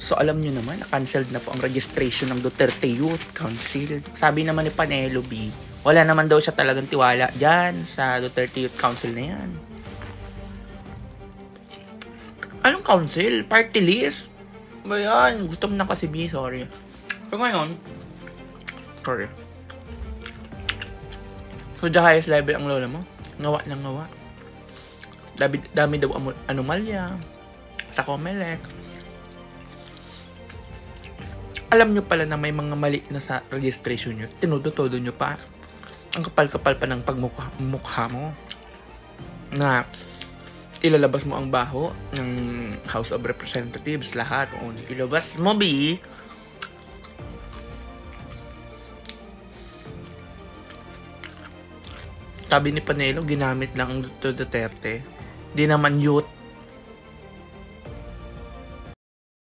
So alam nyo naman, na-cancelled na po ang registration ng Duterte Youth Council. Sabi naman ni Penelope, wala naman daw siya talagang tiwala dyan sa Duterte Youth Council na yan. Anong council? Party list? Ba yan? Gusto mo na kasi B, sorry. So ngayon, sorry. So the highest level ang lola mo? Ngawa ng ngawa. Dami daw anomalya. Tacomelec. Alam nyo pala na may mga mali na sa registration nyo. Tinudo-todo nyo pa. Ang kapal-kapal pa ng pagmukha mo. Na ilalabas mo ang baho ng House of Representatives. Lahat. O, ilabas mo, B. Sabi ni Panelo, ginamit lang ang Duterte. Di naman youth.